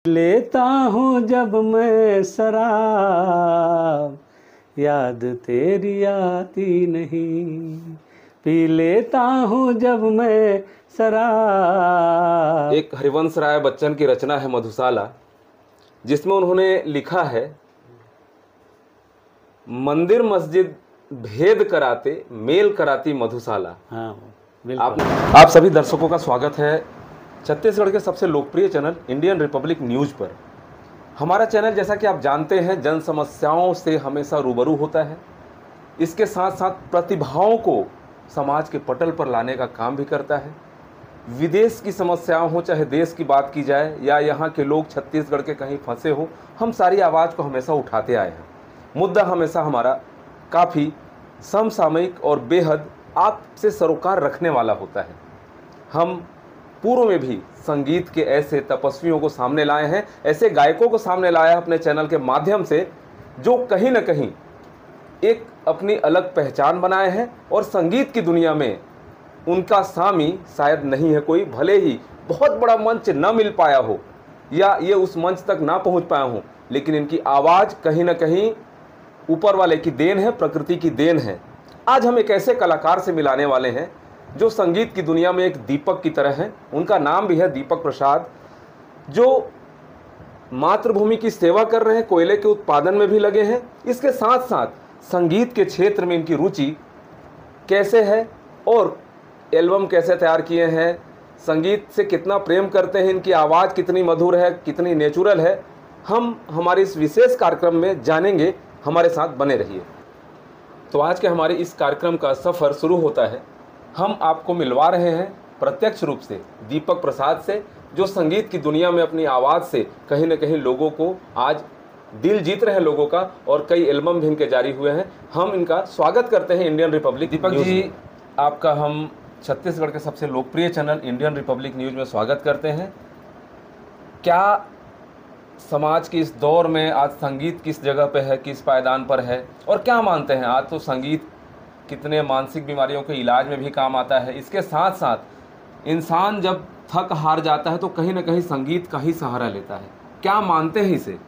लेता हूँ जब मैं शराब, याद तेरी आती नहीं। पी लेता हूँ जब मैं शराब। एक हरिवंश राय बच्चन की रचना है मधुशाला, जिसमें उन्होंने लिखा है, मंदिर मस्जिद भेद कराते मेल कराती मधुशाला। हाँ बिल्कुल। आप सभी दर्शकों का स्वागत है छत्तीसगढ़ के सबसे लोकप्रिय चैनल इंडियन रिपब्लिक न्यूज पर। हमारा चैनल, जैसा कि आप जानते हैं, जन समस्याओं से हमेशा रूबरू होता है। इसके साथ साथ प्रतिभाओं को समाज के पटल पर लाने का काम भी करता है। विदेश की समस्याओं हो, चाहे देश की बात की जाए, या यहाँ के लोग छत्तीसगढ़ के कहीं फंसे हो, हम सारी आवाज़ को हमेशा उठाते आए हैं। मुद्दा हमेशा हमारा काफ़ी समसामयिक और बेहद आपसे सरोकार रखने वाला होता है। हम पूर्व में भी संगीत के ऐसे तपस्वियों को सामने लाए हैं, ऐसे गायकों को सामने लाया है अपने चैनल के माध्यम से, जो कहीं ना कहीं एक अपनी अलग पहचान बनाए हैं और संगीत की दुनिया में उनका सामी शायद नहीं है कोई। भले ही बहुत बड़ा मंच न मिल पाया हो या ये उस मंच तक ना पहुंच पाया हो, लेकिन इनकी आवाज़ कहीं ना कहीं ऊपर वाले की देन है, प्रकृति की देन है। आज हम एक ऐसे कलाकार से मिलाने वाले हैं जो संगीत की दुनिया में एक दीपक की तरह है। उनका नाम भी है दीपक प्रसाद, जो मातृभूमि की सेवा कर रहे हैं, कोयले के उत्पादन में भी लगे हैं। इसके साथ साथ संगीत के क्षेत्र में इनकी रुचि कैसे है और एल्बम कैसे तैयार किए हैं, संगीत से कितना प्रेम करते हैं, इनकी आवाज़ कितनी मधुर है, कितनी नेचुरल है, हम हमारे इस विशेष कार्यक्रम में जानेंगे। हमारे साथ बने रहिए। तो आज के हमारे इस कार्यक्रम का सफ़र शुरू होता है। हम आपको मिलवा रहे हैं प्रत्यक्ष रूप से दीपक प्रसाद से, जो संगीत की दुनिया में अपनी आवाज़ से कहीं ना कहीं लोगों को आज दिल जीत रहे हैं लोगों का, और कई एल्बम भी इनके जारी हुए हैं। हम इनका स्वागत करते हैं इंडियन रिपब्लिक। दीपक जी, आपका हम छत्तीसगढ़ के सबसे लोकप्रिय चैनल इंडियन रिपब्लिक न्यूज़ में स्वागत करते हैं। क्या समाज की इस दौर में आज संगीत किस जगह पे है, किस पायदान पर है, और क्या मानते हैं आज तो संगीत कितने मानसिक बीमारियों के इलाज में भी काम आता है। इसके साथ साथ इंसान जब थक हार जाता है तो कहीं ना कहीं संगीत का ही सहारा लेता है। क्या मानते हैं इसे?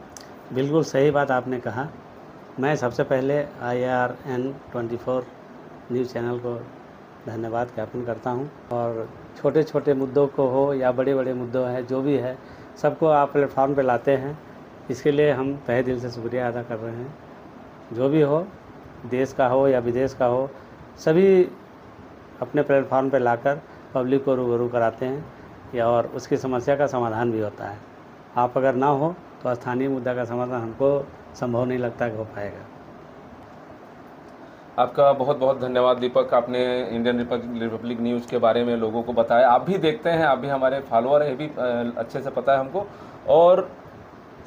बिल्कुल सही बात आपने कहा। मैं सबसे पहले IRN 24 न्यूज़ चैनल को धन्यवाद ज्ञापन करता हूं, और छोटे छोटे मुद्दों को हो या बड़े बड़े मुद्दों है, जो भी है, सबको आप प्लेटफॉर्म पे लाते हैं। इसके लिए हम तहे दिल से शुक्रिया अदा कर रहे हैं। जो भी हो, देश का हो या विदेश का हो, सभी अपने प्लेटफॉर्म पे लाकर पब्लिक को रूबरू कराते हैं, या और उसकी समस्या का समाधान भी होता है। आप अगर ना हो तो स्थानीय मुद्दा का समाधान हमको संभव नहीं लगता कि हो पाएगा। आपका बहुत बहुत धन्यवाद दीपक। आपने इंडियन रिपब्लिक न्यूज़ के बारे में लोगों को बताया। आप भी देखते हैं, आप भी हमारे फॉलोअर हैं, भी अच्छे से पता है हमको। और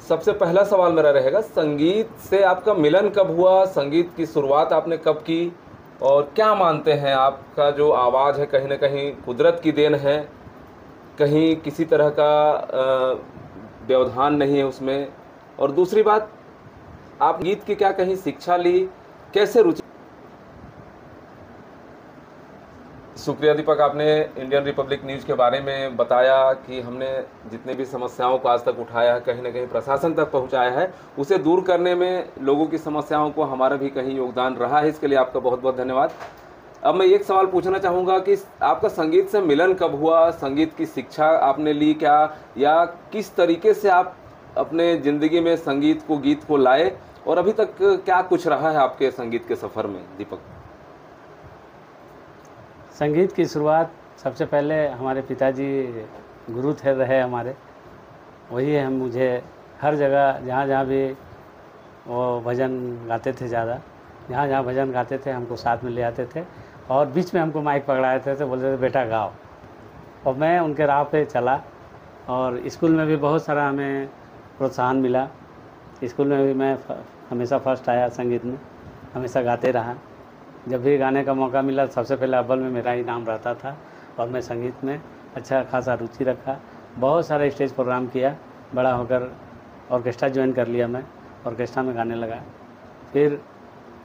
सबसे पहला सवाल मेरा रहेगा, संगीत से आपका मिलन कब हुआ, संगीत की शुरुआत आपने कब की, और क्या मानते हैं आपका जो आवाज़ है कहीं ना कहीं कुदरत की देन है, कहीं किसी तरह का व्यवधान नहीं है उसमें? और दूसरी बात, आप गीत की क्या कहीं शिक्षा ली, कैसे रुचि? शुक्रिया दीपक, आपने इंडियन रिपब्लिक न्यूज़ के बारे में बताया कि हमने जितने भी समस्याओं को आज तक उठाया है, कहीं ना कहीं प्रशासन तक पहुंचाया है, उसे दूर करने में लोगों की समस्याओं को हमारा भी कहीं योगदान रहा है। इसके लिए आपका बहुत बहुत धन्यवाद। अब मैं एक सवाल पूछना चाहूँगा कि आपका संगीत से मिलन कब हुआ, संगीत की शिक्षा आपने ली क्या, या किस तरीके से आप अपने ज़िंदगी में संगीत को, गीत को लाए, और अभी तक क्या कुछ रहा है आपके संगीत के सफ़र में दीपक? संगीत की शुरुआत सबसे पहले हमारे पिताजी गुरु थे रहे हमारे, वही हम मुझे हर जगह जहाँ जहाँ भी वो भजन गाते थे, ज़्यादा जहाँ जहाँ भजन गाते थे हमको साथ में ले आते थे, और बीच में हमको माइक पकड़ाए थे तो बोलते थे बेटा गाओ, और मैं उनके राह पे चला। और स्कूल में भी बहुत सारा हमें प्रोत्साहन मिला। स्कूल में भी मैं हमेशा फर्स्ट आया संगीत में, हमेशा गाते रहा। जब भी गाने का मौका मिला सबसे पहले अव्वल में मेरा ही नाम रहता था, और मैं संगीत में अच्छा खासा रुचि रखा। बहुत सारे स्टेज प्रोग्राम किया। बड़ा होकर ऑर्केस्ट्रा ज्वाइन कर लिया, मैं ऑर्केस्ट्रा में गाने लगा। फिर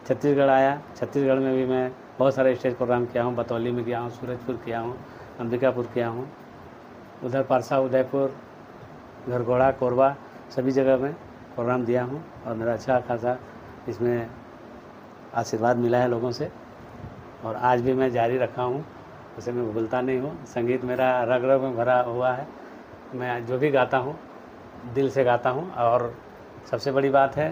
छत्तीसगढ़ आया, छत्तीसगढ़ में भी मैं बहुत सारे स्टेज प्रोग्राम किया हूँ। बतौली में किया हूँ, सूरजपुर किया हूँ, अंबिकापुर किया हूँ, उधर परसा, उदयपुर, गरगोड़ा, कोरबा सभी जगह में प्रोग्राम दिया हूँ और मेरा अच्छा खासा इसमें आशीर्वाद मिला है लोगों से और आज भी मैं जारी रखा हूँ, उसे मैं भूलता नहीं हूँ। संगीत मेरा रग रग में भरा हुआ है, मैं जो भी गाता हूँ दिल से गाता हूँ। और सबसे बड़ी बात है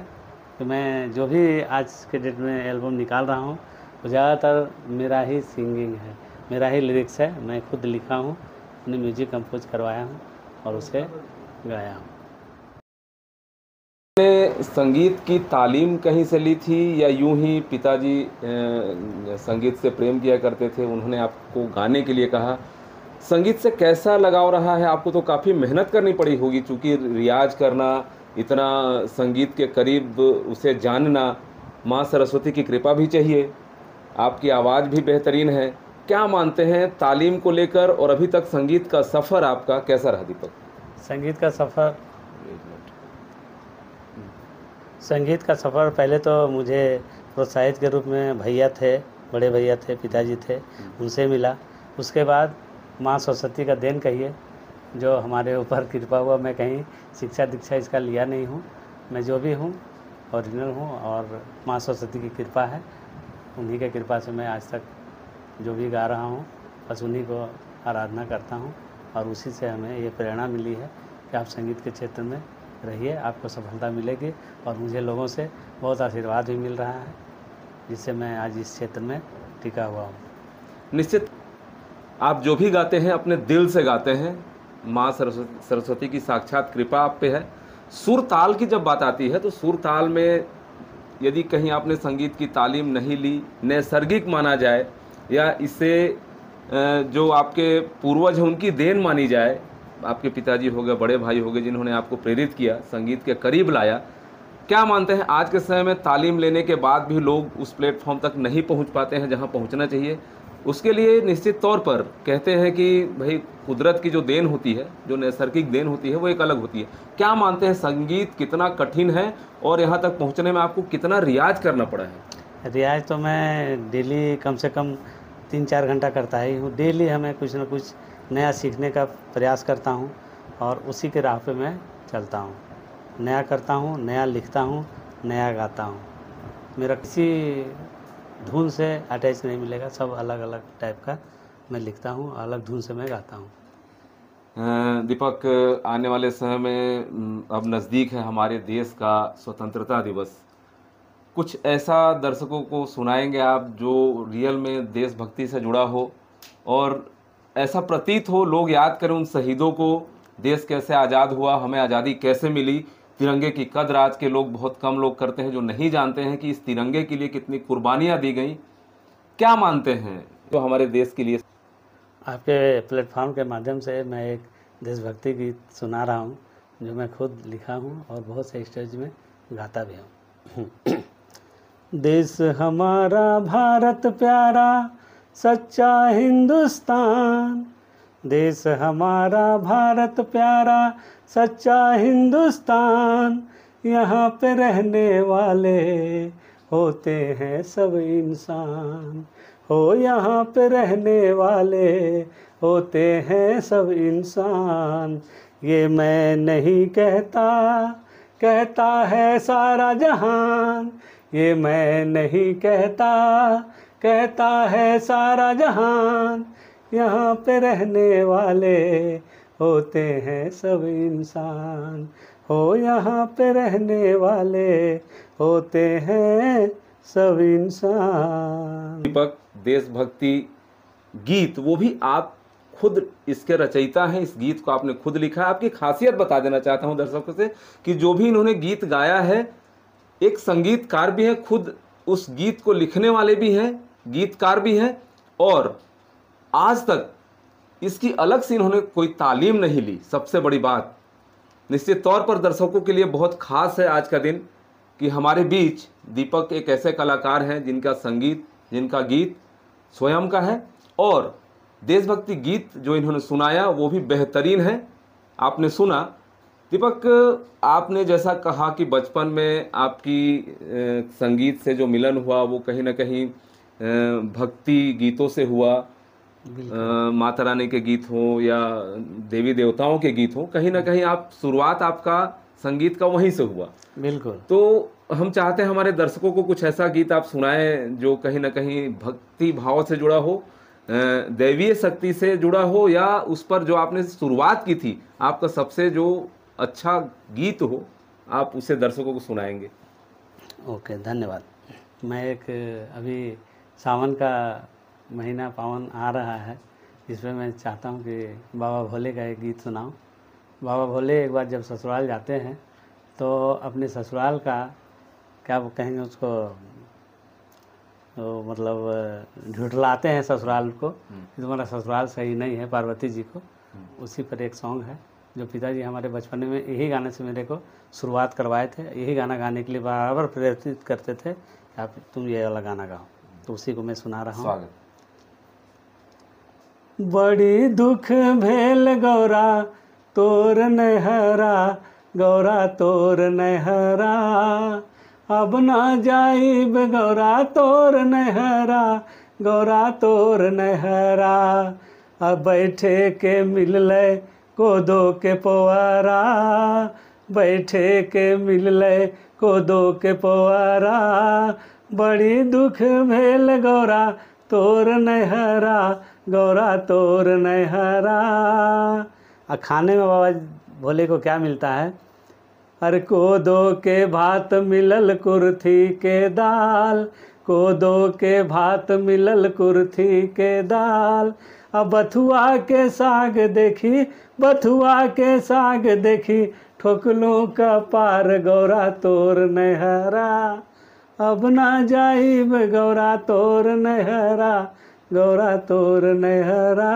कि मैं जो भी आज के डेट में एल्बम निकाल रहा हूँ वो ज़्यादातर मेरा ही सिंगिंग है, मेरा ही लिरिक्स है, मैं खुद लिखा हूँ, अपनी म्यूजिक कंपोज करवाया हूँ और उसे गाया हूँ। आपने संगीत की तालीम कहीं से ली थी या यूं ही पिताजी संगीत से प्रेम किया करते थे, उन्होंने आपको गाने के लिए कहा? संगीत से कैसा लगाव रहा है? आपको तो काफ़ी मेहनत करनी पड़ी होगी, क्योंकि रियाज करना, इतना संगीत के करीब उसे जानना, माँ सरस्वती की कृपा भी चाहिए, आपकी आवाज़ भी बेहतरीन है। क्या मानते हैं तालीम को लेकर, और अभी तक संगीत का सफ़र आपका कैसा रहा दीपक? संगीत का सफ़र पहले तो मुझे प्रोत्साहित के रूप में भैया थे, बड़े भैया थे, पिताजी थे, उनसे मिला। उसके बाद माँ सरस्वती का देन कहिए जो हमारे ऊपर कृपा हुआ। मैं कहीं शिक्षा दीक्षा इसका लिया नहीं हूँ, मैं जो भी हूँ ओरिजिनल हूँ और माँ सरस्वती की कृपा है। उन्हीं के कृपा से मैं आज तक जो भी गा रहा हूँ बस उन्हीं को आराधना करता हूँ और उसी से हमें ये प्रेरणा मिली है कि आप संगीत के क्षेत्र में रहिए, आपको सफलता मिलेगी। और मुझे लोगों से बहुत आशीर्वाद भी मिल रहा है जिससे मैं आज इस क्षेत्र में टिका हुआ हूँ। निश्चित आप जो भी गाते हैं अपने दिल से गाते हैं, माँ सरस्वती की साक्षात कृपा आप पे है। सुर ताल की जब बात आती है तो सुर ताल में यदि कहीं आपने संगीत की तालीम नहीं ली, नैसर्गिक माना जाए या इसे जो आपके पूर्वज हैं उनकी देन मानी जाए, आपके पिताजी हो गए, बड़े भाई हो गए जिन्होंने आपको प्रेरित किया, संगीत के करीब लाया, क्या मानते हैं आज के समय में तालीम लेने के बाद भी लोग उस प्लेटफॉर्म तक नहीं पहुंच पाते हैं जहां पहुंचना चाहिए? उसके लिए निश्चित तौर पर कहते हैं कि भाई कुदरत की जो देन होती है, जो नैसर्गिक देन होती है, वो एक अलग होती है। क्या मानते हैं संगीत कितना कठिन है और यहाँ तक पहुँचने में आपको कितना रियाज करना पड़ा है? रियाज तो मैं डेली कम से कम 3-4 घंटा करता ही हूँ। डेली हमें कुछ न कुछ नया सीखने का प्रयास करता हूँ और उसी के राह पे मैं चलता हूँ। नया करता हूँ, नया लिखता हूँ, नया गाता हूँ। मेरा किसी धुन से अटैच नहीं मिलेगा, सब अलग अलग टाइप का मैं लिखता हूँ, अलग धुन से मैं गाता हूँ। दीपक, आने वाले समय में अब नज़दीक है हमारे देश का स्वतंत्रता दिवस। कुछ ऐसा दर्शकों को सुनाएंगे आप जो रियल में देशभक्ति से जुड़ा हो और ऐसा प्रतीत हो, लोग याद करें उन शहीदों को, देश कैसे आज़ाद हुआ, हमें आज़ादी कैसे मिली, तिरंगे की कद्र आज के लोग बहुत कम लोग करते हैं, जो नहीं जानते हैं कि इस तिरंगे के लिए कितनी कुर्बानियाँ दी गई। क्या मानते हैं जो हमारे देश के लिए? आपके प्लेटफॉर्म के माध्यम से मैं एक देशभक्ति गीत सुना रहा हूँ जो मैं खुद लिखा हूँ और बहुत से स्टेज में गाता भी हूँ। देश हमारा भारत प्यारा सच्चा हिंदुस्तान, देश हमारा भारत प्यारा सच्चा हिंदुस्तान, यहाँ पे रहने वाले होते हैं सब इंसान, हो यहाँ पे रहने वाले होते हैं सब इंसान। ये मैं नहीं कहता, कहता है सारा जहान, ये मैं नहीं कहता, कहता है सारा जहान, यहाँ पे रहने वाले होते हैं सब इंसान, हो यहाँ पे रहने वाले होते हैं सब इंसान। दीपक, देशभक्ति गीत, वो भी आप खुद इसके रचयिता हैं, इस गीत को आपने खुद लिखा है। आपकी खासियत बता देना चाहता हूं दर्शकों से कि जो भी इन्होंने गीत गाया है, एक संगीतकार भी है, खुद उस गीत को लिखने वाले भी हैं, गीतकार भी हैं, और आज तक इसकी अलग से इन्होंने कोई तालीम नहीं ली। सबसे बड़ी बात निश्चित तौर पर दर्शकों के लिए बहुत खास है आज का दिन कि हमारे बीच दीपक एक ऐसे कलाकार हैं जिनका संगीत, जिनका गीत स्वयं का है, और देशभक्ति गीत जो इन्होंने सुनाया वो भी बेहतरीन है। आपने सुना। दीपक, आपने जैसा कहा कि बचपन में आपकी संगीत से जो मिलन हुआ वो कहीं ना कहीं भक्ति गीतों से हुआ, माता रानी के गीत हों या देवी देवताओं के गीत हों, कहीं ना कहीं आप शुरुआत आपका संगीत का वहीं से हुआ। बिल्कुल। तो हम चाहते हैं हमारे दर्शकों को कुछ ऐसा गीत आप सुनाएं जो कहीं ना कहीं भक्ति भाव से जुड़ा हो, दैवीय शक्ति से जुड़ा हो, या उस पर जो आपने शुरुआत की थी आपका सबसे जो अच्छा गीत हो, आप उसे दर्शकों को सुनाएंगे। ओके, धन्यवाद। मैं एक अभी सावन का महीना पावन आ रहा है, इसमें मैं चाहता हूँ कि बाबा भोले का एक गीत सुनाऊँ। बाबा भोले एक बार जब ससुराल जाते हैं तो अपने ससुराल का क्या वो कहेंगे उसको, तो मतलब झुठलाते हैं ससुराल को कि तुम्हारा ससुराल सही नहीं है, पार्वती जी को। उसी पर एक सॉन्ग है जो पिताजी हमारे बचपन में यही गाने से मेरे को शुरुआत करवाए थे। यही गाना गाने के लिए बराबर प्रेरित करते थे कि आप तुम ये वाला गाना गाओ, तो उसी को मैं सुना रहा हूँ। बड़ी दुख भेल गौरा तोर नहरा, गौरा तोर नहरा, अब ना जाइब गौरा तोर नहरा, गौरा तोर नहरा। अब बैठे के मिलले कोदो के पोआरा, बैठे के मिलले कोदो के पोआरा, बड़ी दुख भेल गौरा तोर नहरा, गौरा तोर नहरा। खाने में बाबा भोले को क्या मिलता है? अरे कोदो के भात मिलल कुर्थी के दाल, कोदो के भात मिलल कुर्थी के दाल। अब बथुआ के साग देखी, बथुआ के साग देखी, ठोकलू का पार गौरा तोर नहरा, अब ना जाइब गौरा तोर नहरा, गौरा तोर नहरा,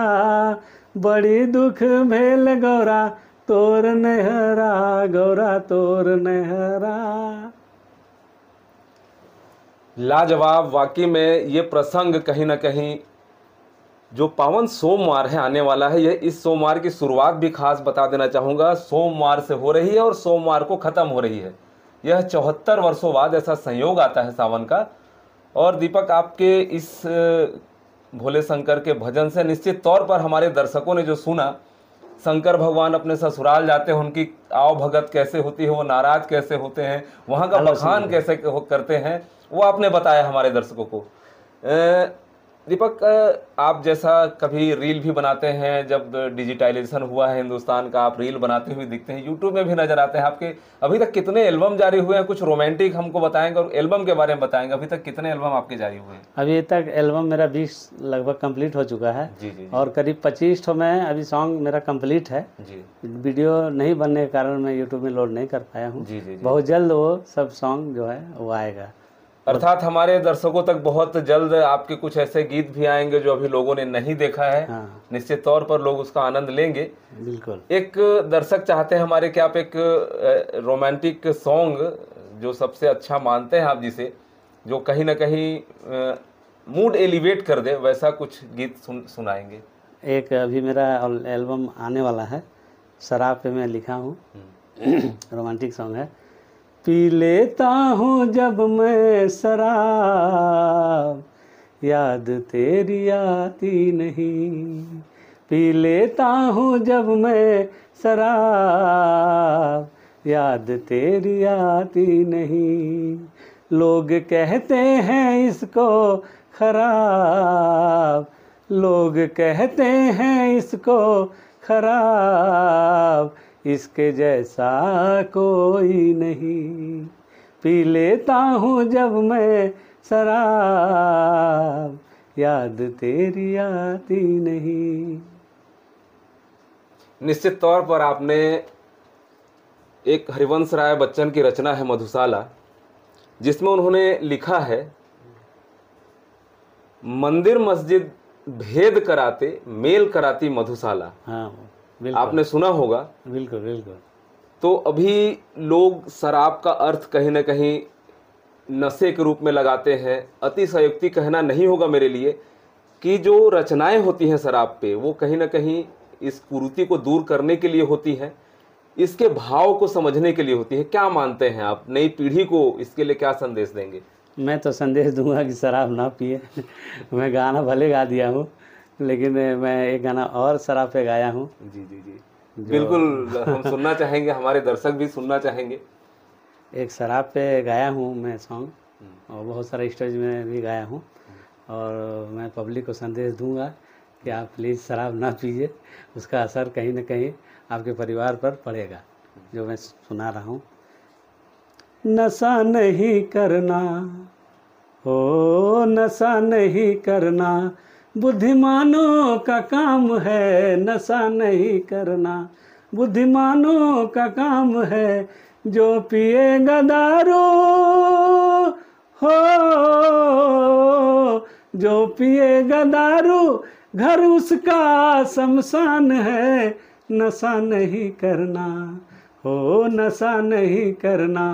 बड़ी दुख भेल गौरा तोर नहरा, गौरा तोर नहरा। लाजवाब। वाकई में ये प्रसंग कहीं ना कहीं जो पावन सोमवार है आने वाला है, ये इस सोमवार की शुरुआत भी खास बता देना चाहूँगा, सोमवार से हो रही है और सोमवार को ख़त्म हो रही है। यह 74 वर्षों बाद ऐसा संयोग आता है सावन का। और दीपक, आपके इस भोले शंकर के भजन से निश्चित तौर पर हमारे दर्शकों ने जो सुना, शंकर भगवान अपने ससुराल जाते हैं, उनकी आओ भगत कैसे होती है, वो नाराज कैसे होते हैं, वहाँ का बखान कैसे करते हैं, वो आपने बताया हमारे दर्शकों को। दीपक, आप जैसा कभी रील भी बनाते हैं, जब डिजिटाइजेशन हुआ है हिंदुस्तान का, आप रील बनाते हुए दिखते हैं, यूट्यूब में भी नजर आते हैं आपके। अभी तक कितने एल्बम जारी हुए हैं? कुछ रोमांटिक हमको बताएंगे और एल्बम के बारे में बताएंगे। अभी तक कितने एल्बम आपके जारी हुए हैं? अभी तक एल्बम मेरा 20 लगभग कंप्लीट हो चुका है। जी। और करीब 25 ठो में अभी सॉन्ग मेरा कंप्लीट है जी। वीडियो नहीं बनने के कारण मैं यूट्यूब में लोड नहीं कर पाया हूँ। जी। बहुत जल्द वो सब सॉन्ग जो है वो आएगा। अर्थात हमारे दर्शकों तक बहुत जल्द आपके कुछ ऐसे गीत भी आएंगे जो अभी लोगों ने नहीं देखा है। हाँ। निश्चित तौर पर लोग उसका आनंद लेंगे। बिल्कुल। एक दर्शक चाहते हैं हमारे कि आप एक रोमांटिक सॉन्ग जो सबसे अच्छा मानते हैं आप, जिसे जो कहीं ना कहीं मूड एलिवेट कर दे, वैसा कुछ गीत सुनाएंगे। एक अभी मेरा एल्बम आने वाला है, शराब पे मैं लिखा हूँ, रोमांटिक सॉन्ग है। पी लेता हूँ जब मैं शराब, याद तेरी आती नहीं, पी लेता हूँ जब मैं शराब, याद तेरी आती नहीं। लोग कहते हैं इसको खराब, लोग कहते हैं इसको खराब, इसके जैसा कोई नहीं, पी लेता हूँ जब मैं शराब, याद तेरी आती नहीं। निश्चित तौर पर आपने एक हरिवंश राय बच्चन की रचना है मधुशाला, जिसमें उन्होंने लिखा है, मंदिर मस्जिद भेद कराते मेल कराती मधुशाला। हाँ, बिल्कुल। आपने सुना होगा। बिल्कुल बिल्कुल। तो अभी लोग शराब का अर्थ कहीं ना कहीं नशे के रूप में लगाते हैं। अतिशयोक्ति कहना नहीं होगा मेरे लिए कि जो रचनाएं होती हैं शराब पे, वो कहीं ना कहीं इस कुरीति को दूर करने के लिए होती हैं, इसके भाव को समझने के लिए होती है। क्या मानते हैं आप, नई पीढ़ी को इसके लिए क्या संदेश देंगे? मैं तो संदेश दूंगा कि शराब ना पिए। मैं गाना भले गा दिया हूँ, लेकिन मैं एक गाना और शराब पे गाया हूँ। जी जी जी, बिल्कुल हम सुनना चाहेंगे, हमारे दर्शक भी सुनना चाहेंगे। एक शराब पे गाया हूँ मैं सॉन्ग, और बहुत सारे स्टेज में भी गाया हूँ। और मैं पब्लिक को संदेश दूंगा कि आप प्लीज़ शराब ना पीजिए, उसका असर कहीं ना कहीं आपके परिवार पर पड़ेगा, जो मैं सुना रहा हूँ। नशा नहीं करना हो, नशा नहीं करना, बुद्धिमानों का काम है। नशा नहीं करना, बुद्धिमानों का काम है। जो पिएगा दारू हो, जो पिएगा दारू, घर उसका शमशान है। नशा नहीं करना हो, नशा नहीं करना,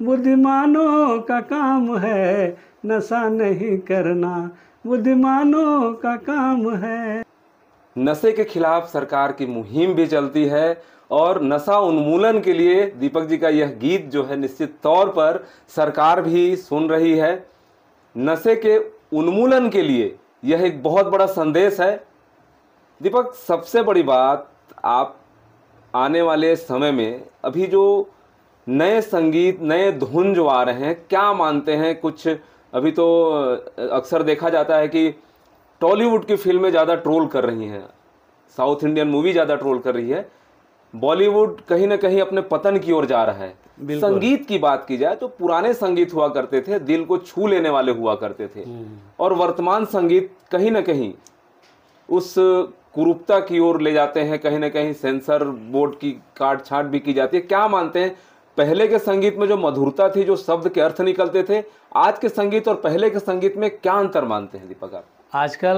बुद्धिमानों का काम है। नशा नहीं करना, बुद्धिमानों का काम है। नशे के खिलाफ सरकार की मुहिम भी चलती है, और नशा उन्मूलन के लिए दीपक जी का यह गीत जो है निश्चित तौर पर सरकार भी सुन रही है। नशे के उन्मूलन के लिए यह एक बहुत बड़ा संदेश है। दीपक, सबसे बड़ी बात, आप आने वाले समय में अभी जो नए संगीत, नए धुन जो आ रहे हैं, क्या मानते हैं? कुछ अभी तो अक्सर देखा जाता है कि टॉलीवुड की फिल्में ज़्यादा ट्रोल कर रही हैं, साउथ इंडियन मूवी ज़्यादा ट्रोल कर रही है, बॉलीवुड कहीं ना कहीं अपने पतन की ओर जा रहा है। संगीत की बात की जाए तो पुराने संगीत हुआ करते थे, दिल को छू लेने वाले हुआ करते थे, और वर्तमान संगीत कहीं ना कहीं उस कुरूपता की ओर ले जाते हैं। कहीं ना कहीं सेंसर बोर्ड की काट छांट भी की जाती है। क्या मानते हैं, पहले के संगीत में जो मधुरता थी, जो शब्द के अर्थ निकलते थे, आज के संगीत और पहले के संगीत में क्या अंतर मानते हैं दीपक आप? आजकल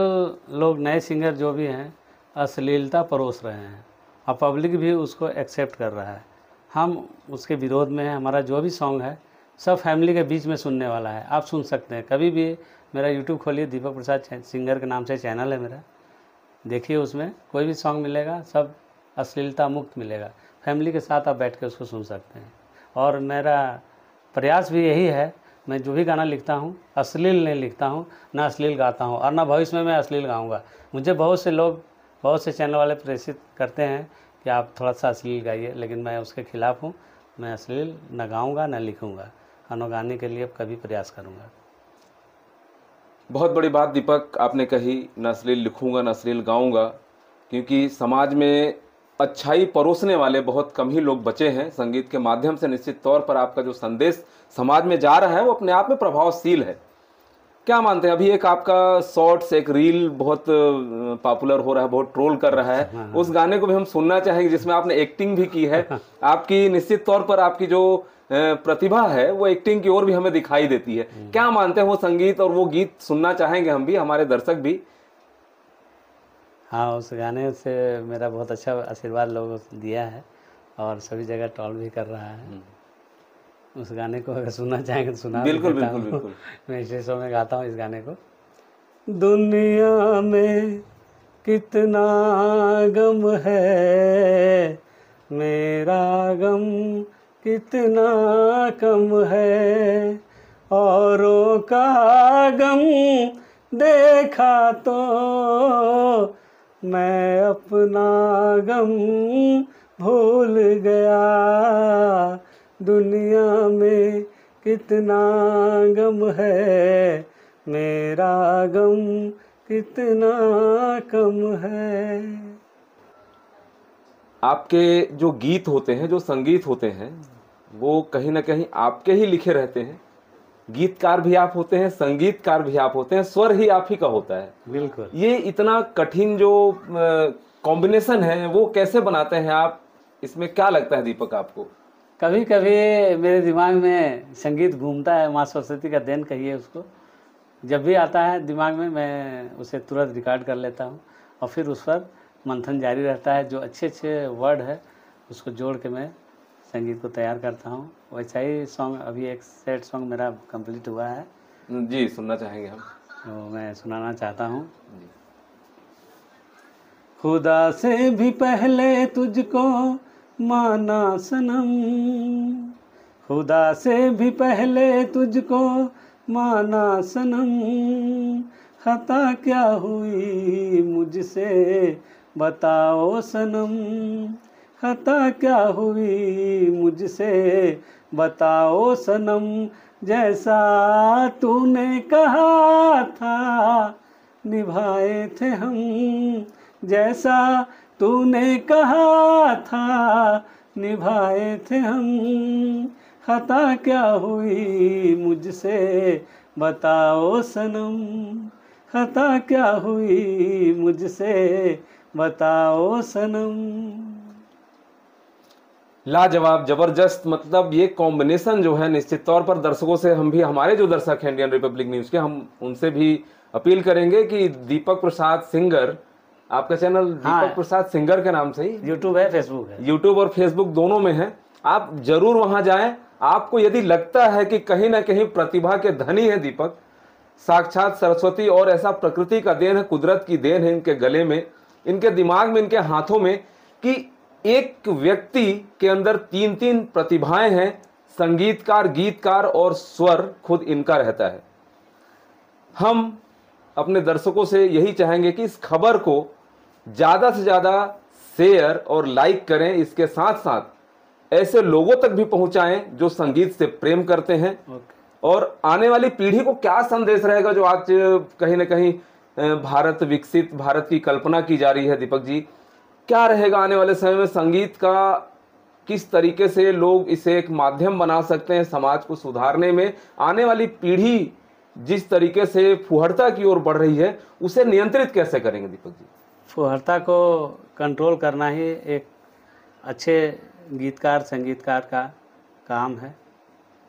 लोग नए सिंगर जो भी हैं अश्लीलता परोस रहे हैं, और पब्लिक भी उसको एक्सेप्ट कर रहा है। हम उसके विरोध में हैं। हमारा जो भी सॉन्ग है सब फैमिली के बीच में सुनने वाला है। आप सुन सकते हैं कभी भी। मेरा यूट्यूब खोलिए, दीपक प्रसाद सिंगर के नाम से चैनल है मेरा, देखिए उसमें कोई भी सॉन्ग मिलेगा सब अश्लीलता मुक्त मिलेगा। फैमिली के साथ आप बैठ के उसको सुन सकते हैं। और मेरा प्रयास भी यही है, मैं जो भी गाना लिखता हूँ अश्लील नहीं लिखता हूँ, ना अश्लील गाता हूँ, और ना भविष्य में मैं अश्लील गाऊँगा। मुझे बहुत से लोग, बहुत से चैनल वाले प्रेरित करते हैं कि आप थोड़ा सा अश्लील गाइए, लेकिन मैं उसके खिलाफ़ हूँ। मैं अश्लील न गाऊँगा न लिखूँगा, और न गाने के लिए कभी प्रयास करूँगा। बहुत बड़ी बात दीपक आपने कही, न अश्लील लिखूंगा न अश्लील गाऊंगा, क्योंकि समाज में अच्छाई परोसने वाले बहुत कम ही लोग बचे हैं। संगीत के माध्यम से निश्चित तौर पर आपका जो संदेश समाज में जा रहा है वो अपने आप में प्रभावशील है। क्या मानते हैं, अभी एक आपका शॉर्ट्स, एक रील बहुत पॉपुलर हो रहा है, बहुत ट्रोल कर रहा है, उस गाने को भी हम सुनना चाहेंगे जिसमें आपने एक्टिंग भी की है। आपकी निश्चित तौर पर आपकी जो प्रतिभा है वो एक्टिंग की ओर भी हमें दिखाई देती है। क्या मानते हैं, वो संगीत और वो गीत सुनना चाहेंगे हम भी, हमारे दर्शक भी। हाँ, उस गाने से मेरा बहुत अच्छा आशीर्वाद लोगों ने दिया है, और सभी जगह ट्रोल भी कर रहा है। उस गाने को अगर सुनना चाहेंगे तो सुना बिल्कुल देता बिल्कुल हूँ। बिल्कुल। मैं स्टेशों में गाता हूँ इस गाने को। दुनिया में कितना गम है, मेरा गम कितना कम है। औरों का गम देखा तो मैं अपना गम भूल गया। दुनिया में कितना गम है, मेरा गम कितना कम है। आपके जो गीत होते हैं, जो संगीत होते हैं, वो कहीं ना कहीं आपके ही लिखे रहते हैं। गीतकार भी आप होते हैं, संगीतकार भी आप होते हैं, स्वर ही आप ही का होता है। बिल्कुल। ये इतना कठिन जो कॉम्बिनेशन है वो कैसे बनाते हैं आप? इसमें क्या लगता है दीपक आपको? कभी कभी मेरे दिमाग में संगीत घूमता है, माँ सरस्वती का देन कहिए उसको। जब भी आता है दिमाग में मैं उसे तुरंत रिकॉर्ड कर लेता हूँ, और फिर उस पर मंथन जारी रहता है। जो अच्छे अच्छे वर्ड है उसको जोड़ के मैं संगीत को तैयार करता हूँ। वैसा ही सॉन्ग, अभी एक सेट सॉन्ग मेरा कंप्लीट हुआ है। जी, सुनना चाहेंगे हम। तो मैं सुनाना चाहता हूँ। खुदा से भी पहले तुझको माना सनम, खुदा से भी पहले तुझको माना सनम। खता क्या हुई मुझसे बताओ सनम, खता क्या हुई मुझसे बताओ सनम, जैसा तूने कहा था निभाए थे हम, जैसा तूने कहा था निभाए थे हम, खता क्या हुई मुझसे बताओ सनम, खता क्या हुई मुझसे बताओ सनम। लाजवाब, जबरदस्त। मतलब ये कॉम्बिनेशन जो है निश्चित तौर पर दर्शकों से हम भी, हमारे जो दर्शक हैं इंडियन रिपब्लिक न्यूज के, हम उनसे भी अपील करेंगे कि दीपक प्रसाद सिंगर, आपका चैनल दीपक प्रसाद सिंगर के नाम से ही यूट्यूब है, फेसबुक है, यूट्यूब और फेसबुक दोनों में है, आप जरूर वहां जाएं। आपको यदि लगता है कि कहीं ना कहीं प्रतिभा के धनी है दीपक, साक्षात सरस्वती और ऐसा प्रकृति का देन है, कुदरत की देन है इनके गले में, इनके दिमाग में, इनके हाथों में, कि एक व्यक्ति के अंदर तीन तीन प्रतिभाएं हैं, संगीतकार, गीतकार और स्वर खुद इनका रहता है। हम अपने दर्शकों से यही चाहेंगे कि इस खबर को ज़्यादा से ज़्यादा शेयर और लाइक करें, इसके साथ साथ ऐसे लोगों तक भी पहुंचाएं जो संगीत से प्रेम करते हैं। और आने वाली पीढ़ी को क्या संदेश रहेगा, जो आज कहीं ना कहीं भारत विकसित भारत की कल्पना की जा रही है, दीपक जी क्या रहेगा आने वाले समय में? संगीत का किस तरीके से लोग इसे एक माध्यम बना सकते हैं समाज को सुधारने में? आने वाली पीढ़ी जिस तरीके से फुहड़ता की ओर बढ़ रही है, उसे नियंत्रित कैसे करेंगे दीपक जी? फुहड़ता को कंट्रोल करना ही एक अच्छे गीतकार, संगीतकार का काम है।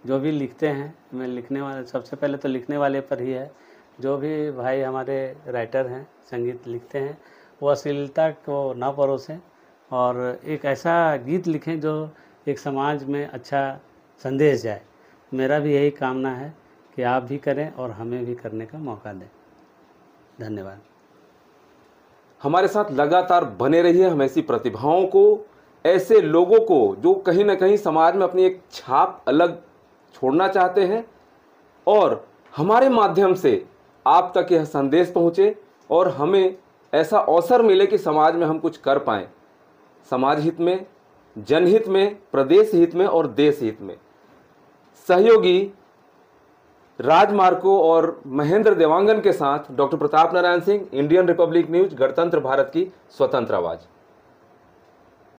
जो भी लिखते हैं, मैं लिखने वाले, सबसे पहले तो लिखने वाले पर ही है। जो भी भाई हमारे राइटर हैं, संगीत लिखते हैं, वो अश्लीलता को ना परोसें और एक ऐसा गीत लिखें जो एक समाज में अच्छा संदेश जाए। मेरा भी यही कामना है कि आप भी करें और हमें भी करने का मौका दें। धन्यवाद। हमारे साथ लगातार बने रहिए, हम ऐसी प्रतिभाओं को, ऐसे लोगों को जो कहीं ना कहीं समाज में अपनी एक छाप अलग छोड़ना चाहते हैं, और हमारे माध्यम से आप तक यह संदेश पहुंचे और हमें ऐसा अवसर मिले कि समाज में हम कुछ कर पाएं, समाज हित में, जनहित में, प्रदेश हित में और देश हित में। सहयोगी राज मार्को और महेंद्र देवांगन के साथ doctor Pratap Narayan Singh, Indian Republic news, गणतंत्र भारत की स्वतंत्र आवाज।